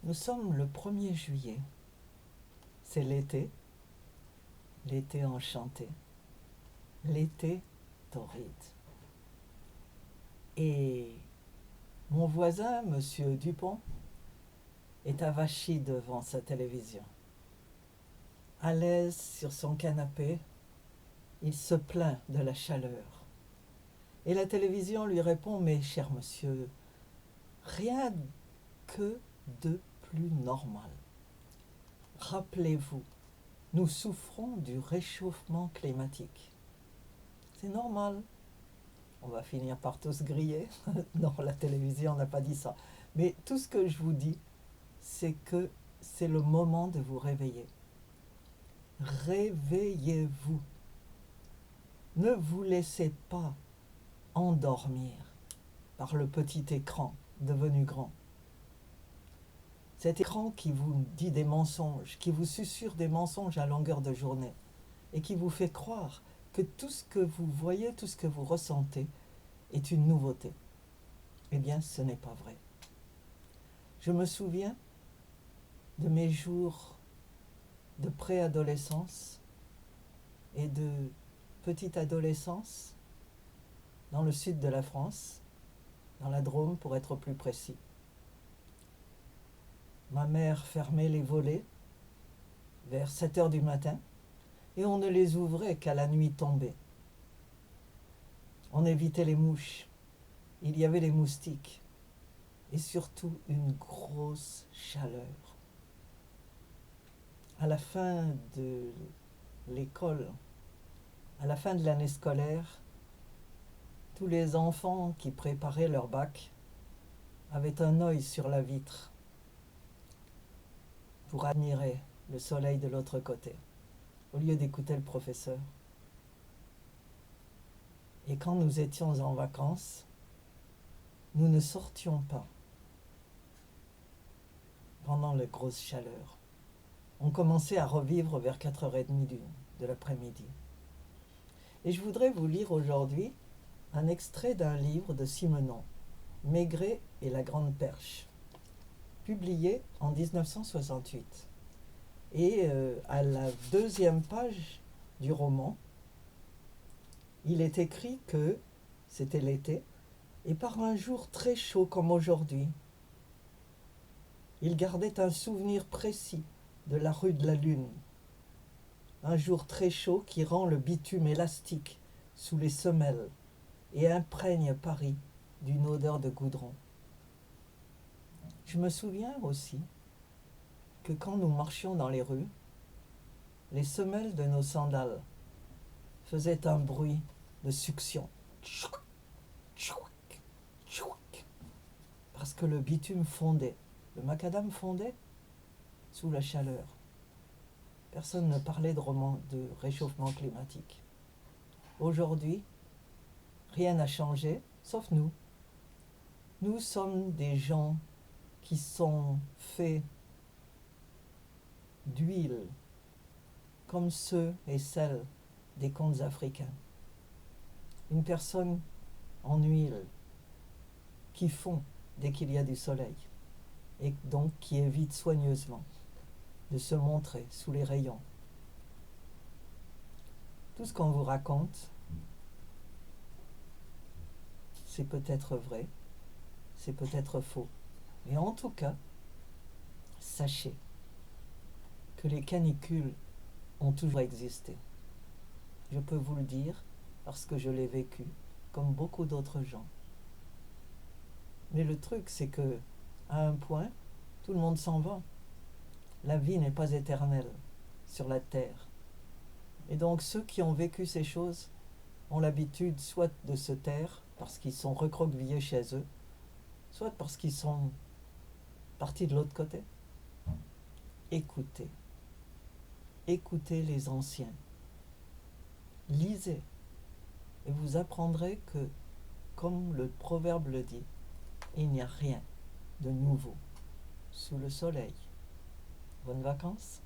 Nous sommes le 1er juillet. C'est l'été, l'été enchanté, l'été torride. Et mon voisin, monsieur Dupont, est avachi devant sa télévision. À l'aise sur son canapé, il se plaint de la chaleur. Et la télévision lui répond: mais cher monsieur, rien que de plus normal. Rappelez-vous, nous souffrons du réchauffement climatique. C'est normal. On va finir par tous griller. Non, la télévision n'a pas dit ça. Mais tout ce que je vous dis, c'est que c'est le moment de vous réveiller. Réveillez-vous. Ne vous laissez pas endormir par le petit écran devenu grand. Cet écran qui vous dit des mensonges, qui vous susurre des mensonges à longueur de journée et qui vous fait croire que tout ce que vous voyez, tout ce que vous ressentez est une nouveauté. Eh bien, ce n'est pas vrai. Je me souviens de mes jours de préadolescence et de petite adolescence dans le sud de la France, dans la Drôme pour être plus précis. Ma mère fermait les volets vers 7 heures du matin et on ne les ouvrait qu'à la nuit tombée. On évitait les mouches, il y avait les moustiques et surtout une grosse chaleur. À la fin de l'école, à la fin de l'année scolaire, tous les enfants qui préparaient leur bac avaient un œil sur la vitre pour admirer le soleil de l'autre côté, au lieu d'écouter le professeur. Et quand nous étions en vacances, nous ne sortions pas pendant les grosses chaleurs. On commençait à revivre vers 4h30 de l'après-midi. Et je voudrais vous lire aujourd'hui un extrait d'un livre de Simenon, Maigret et la Grande Perche, publié en 1968. Et à la 2e page du roman, il est écrit que c'était l'été, et par un jour très chaud comme aujourd'hui, il gardait un souvenir précis de la rue de la Lune. Un jour très chaud qui rend le bitume élastique sous les semelles et imprègne Paris d'une odeur de goudron. Je me souviens aussi que quand nous marchions dans les rues, les semelles de nos sandales faisaient un bruit de succion. Parce que le bitume fondait, le macadam fondait sous la chaleur. Personne ne parlait de réchauffement climatique. Aujourd'hui, rien n'a changé, sauf nous. Nous sommes des gens qui sont faits d'huile, comme ceux et celles des contes africains. Une personne en huile qui fond dès qu'il y a du soleil et donc qui évite soigneusement de se montrer sous les rayons. Tout ce qu'on vous raconte, c'est peut-être vrai, c'est peut-être faux. Mais en tout cas, sachez que les canicules ont toujours existé. Je peux vous le dire parce que je l'ai vécu, comme beaucoup d'autres gens. Mais le truc, c'est que, à un point, tout le monde s'en va. La vie n'est pas éternelle sur la terre. Et donc ceux qui ont vécu ces choses ont l'habitude soit de se taire parce qu'ils sont recroquevillés chez eux, soit parce qu'ils sont partis de l'autre côté. Écoutez. Écoutez les anciens. Lisez. Et vous apprendrez que, comme le proverbe le dit, il n'y a rien de nouveau sous le soleil. Bonnes vacances.